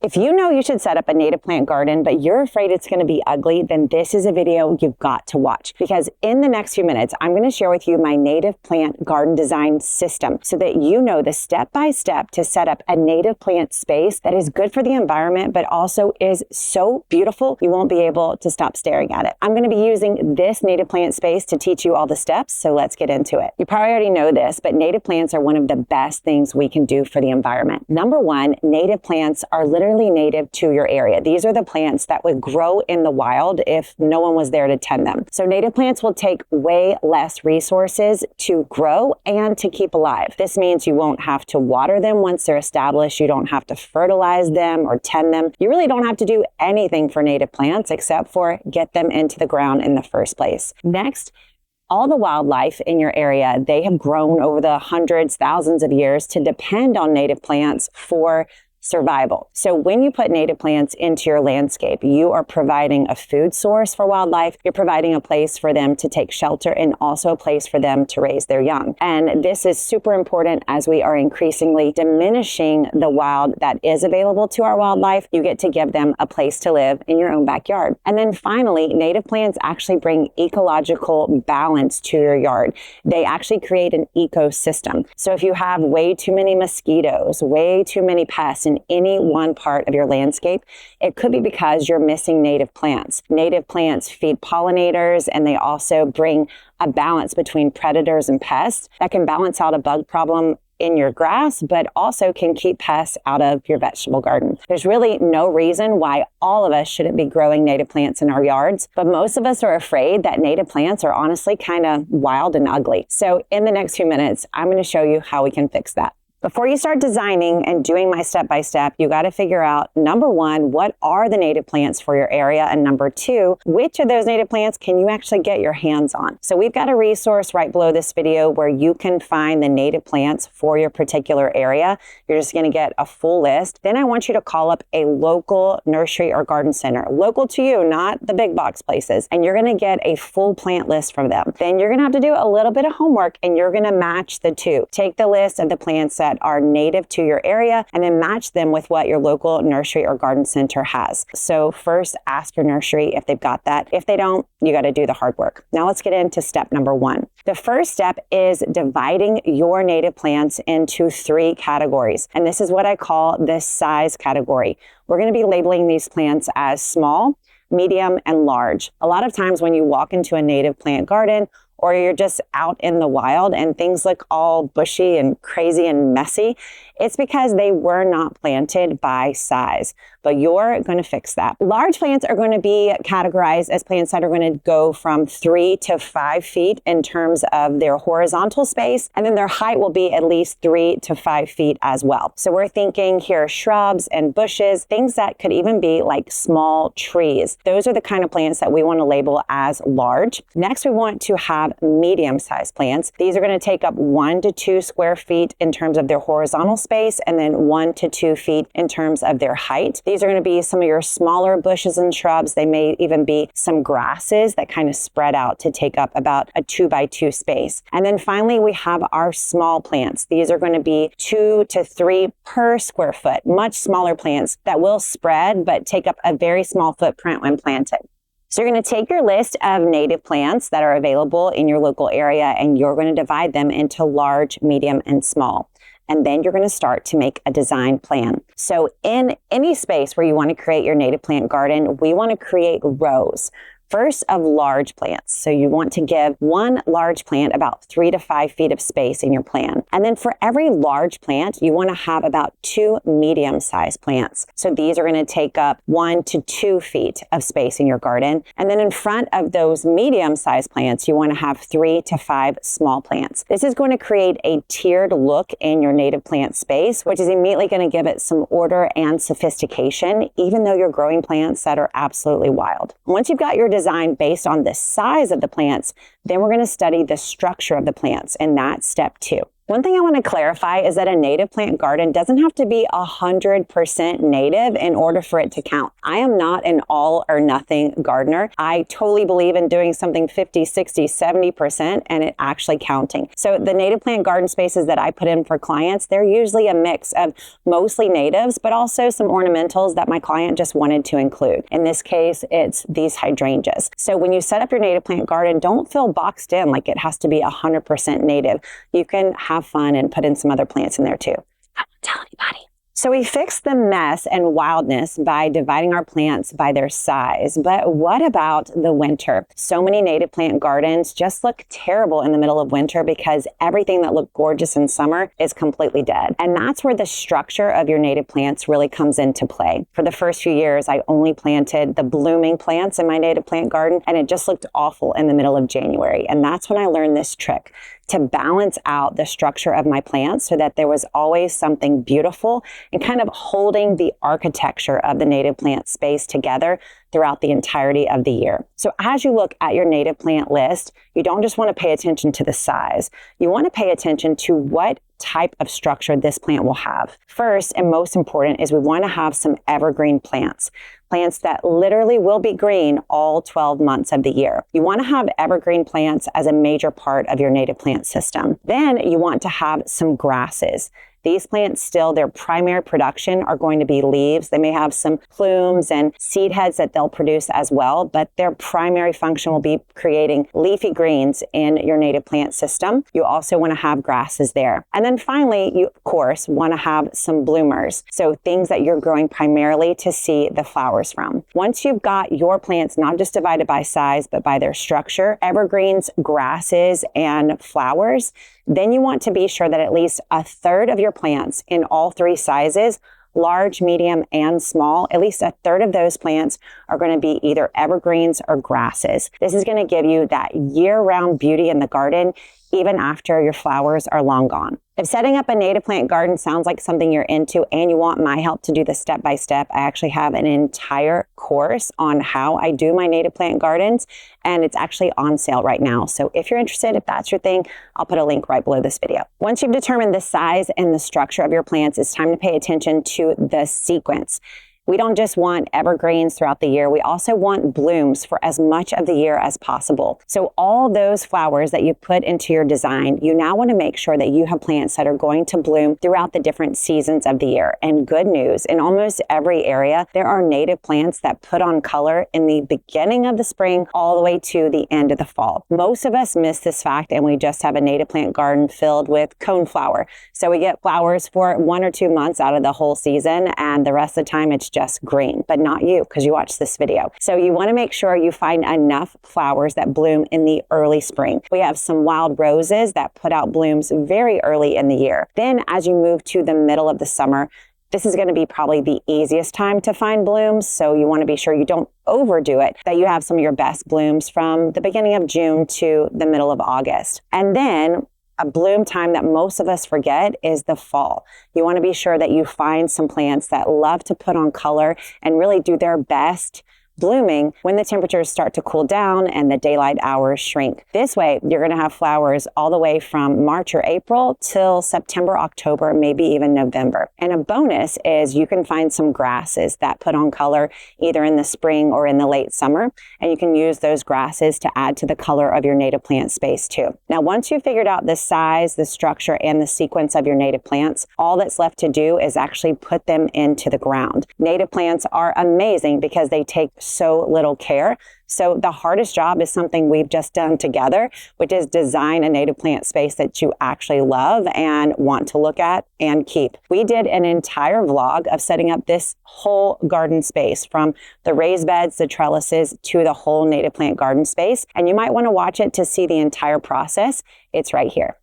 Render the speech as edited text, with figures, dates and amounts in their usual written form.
If you know you should set up a native plant garden, but you're afraid it's going to be ugly, then this is a video you've got to watch, because in the next few minutes, I'm going to share with you my native plant garden design system so that you know the step-by-step to set up a native plant space that is good for the environment, but also is so beautiful, you won't be able to stop staring at it. I'm going to be using this native plant space to teach you all the steps, so let's get into it. You probably already know this, but native plants are one of the best things we can do for the environment. Number one, native plants are literally native to your area. These are the plants that would grow in the wild if no one was there to tend them. So native plants will take way less resources to grow and to keep alive. This means you won't have to water them once they're established. You don't have to fertilize them or tend them. You really don't have to do anything for native plants except for get them into the ground in the first place. Next, all the wildlife in your area, they have grown over the hundreds, thousands of years to depend on native plants for survival. So when you put native plants into your landscape, you are providing a food source for wildlife. You're providing a place for them to take shelter and also a place for them to raise their young. And this is super important as we are increasingly diminishing the wild that is available to our wildlife. You get to give them a place to live in your own backyard. And then finally, native plants actually bring ecological balance to your yard. They actually create an ecosystem. So if you have way too many mosquitoes, way too many pests in any one part of your landscape, it could be because you're missing native plants. Native plants feed pollinators, and they also bring a balance between predators and pests that can balance out a bug problem in your grass, but also can keep pests out of your vegetable garden. There's really no reason why all of us shouldn't be growing native plants in our yards, but most of us are afraid that native plants are honestly kind of wild and ugly. So in the next few minutes, I'm going to show you how we can fix that. Before you start designing and doing my step-by-step, you got to figure out, number one, what are the native plants for your area? And number two, which of those native plants can you actually get your hands on? So we've got a resource right below this video where you can find the native plants for your particular area. You're just going to get a full list. Then I want you to call up a local nursery or garden center, local to you, not the big box places. And you're going to get a full plant list from them. Then you're going to have to do a little bit of homework and you're going to match the two. Take the list of the plants that are native to your area and then match them with what your local nursery or garden center has. So first, ask your nursery if they've got that. If they don't, you got to do the hard work. Now let's get into step number one. The first step is dividing your native plants into 3 categories. And this is what I call the size category. We're going to be labeling these plants as small, medium, and large. A lot of times when you walk into a native plant garden, or you're just out in the wild and things look all bushy and crazy and messy, it's because they were not planted by size. But you're going to fix that. Large plants are going to be categorized as plants that are going to go from 3 to 5 feet in terms of their horizontal space, and then their height will be at least 3 to 5 feet as well. So we're thinking here shrubs and bushes, things that could even be like small trees. Those are the kind of plants that we want to label as large. Next, we want to have medium-sized plants. These are going to take up 1 to 2 square feet in terms of their horizontal space, and then 1 to 2 feet in terms of their height. These are going to be some of your smaller bushes and shrubs. They may even be some grasses that kind of spread out to take up about a 2 by 2 space. And then finally, we have our small plants. These are going to be 2 to 3 per square foot, much smaller plants that will spread but take up a very small footprint when planted. So you're going to take your list of native plants that are available in your local area and you're going to divide them into large, medium, and small. And then you're going to start to make a design plan. So in any space where you want to create your native plant garden, we want to create rows. First, of large plants. So you want to give one large plant about 3 to 5 feet of space in your plan. And then for every large plant, you want to have about 2 medium-sized plants. So these are going to take up 1 to 2 feet of space in your garden. And then in front of those medium-sized plants, you want to have 3 to 5 small plants. This is going to create a tiered look in your native plant space, which is immediately going to give it some order and sophistication, even though you're growing plants that are absolutely wild. Once you've got your design based on the size of the plants, then we're going to study the structure of the plants, and that's step 2. One thing I want to clarify is that a native plant garden doesn't have to be 100% native in order for it to count. I am not an all or nothing gardener. I totally believe in doing something 50, 60, 70% and it actually counting. So the native plant garden spaces that I put in for clients, they're usually a mix of mostly natives, but also some ornamentals that my client just wanted to include. In this case, it's these hydrangeas. So when you set up your native plant garden, don't feel boxed in like it has to be 100% native. You can have fun and put in some other plants in there too. I won't tell anybody. So we fixed the mess and wildness by dividing our plants by their size. But what about the winter? So many native plant gardens just look terrible in the middle of winter because everything that looked gorgeous in summer is completely dead. And that's where the structure of your native plants really comes into play. For the first few years, I only planted the blooming plants in my native plant garden, and it just looked awful in the middle of January. And that's when I learned this trick to balance out the structure of my plants so that there was always something beautiful and kind of holding the architecture of the native plant space together throughout the entirety of the year. So as you look at your native plant list, you don't just want to pay attention to the size. You want to pay attention to what type of structure this plant will have. First and most important is we want to have some evergreen plants. Plants that literally will be green all 12 months of the year. You want to have evergreen plants as a major part of your native plant system. Then you want to have some grasses. These plants still, their primary production are going to be leaves. They may have some plumes and seed heads that they'll produce as well, but their primary function will be creating leafy greens in your native plant system. You also want to have grasses there. And then finally, you of course want to have some bloomers. So things that you're growing primarily to see the flowers from. Once you've got your plants not just divided by size, but by their structure, evergreens, grasses, and flowers, then you want to be sure that at least a third of your plants in all three sizes, large, medium, and small, at least a third of those plants are going to be either evergreens or grasses. This is going to give you that year-round beauty in the garden, even after your flowers are long gone. If setting up a native plant garden sounds like something you're into and you want my help to do this step-by-step, I actually have an entire course on how I do my native plant gardens, and it's actually on sale right now. So if you're interested, if that's your thing, I'll put a link right below this video. Once you've determined the size and the structure of your plants, it's time to pay attention to the sequence. We don't just want evergreens throughout the year. We also want blooms for as much of the year as possible. So all those flowers that you put into your design, you now want to make sure that you have plants that are going to bloom throughout the different seasons of the year. And good news, in almost every area, there are native plants that put on color in the beginning of the spring all the way to the end of the fall. Most of us miss this fact and we just have a native plant garden filled with coneflower. So we get flowers for 1 or 2 months out of the whole season, and the rest of the time it's just green, but not you because you watched this video. So you want to make sure you find enough flowers that bloom in the early spring. We have some wild roses that put out blooms very early in the year. Then as you move to the middle of the summer, this is going to be probably the easiest time to find blooms. So you want to be sure you don't overdo it, that you have some of your best blooms from the beginning of June to the middle of August. And then a bloom time that most of us forget is the fall. You want to be sure that you find some plants that love to put on color and really do their best blooming when the temperatures start to cool down and the daylight hours shrink. This way, you're going to have flowers all the way from March or April till September, October, maybe even November. And a bonus is you can find some grasses that put on color either in the spring or in the late summer, and you can use those grasses to add to the color of your native plant space too. Now, once you've figured out the size, the structure, and the sequence of your native plants, all that's left to do is actually put them into the ground. Native plants are amazing because they take so little care. So the hardest job is something we've just done together, which is design a native plant space that you actually love and want to look at and keep. We did an entire vlog of setting up this whole garden space, from the raised beds, the trellises, to the whole native plant garden space. And you might want to watch it to see the entire process. It's right here.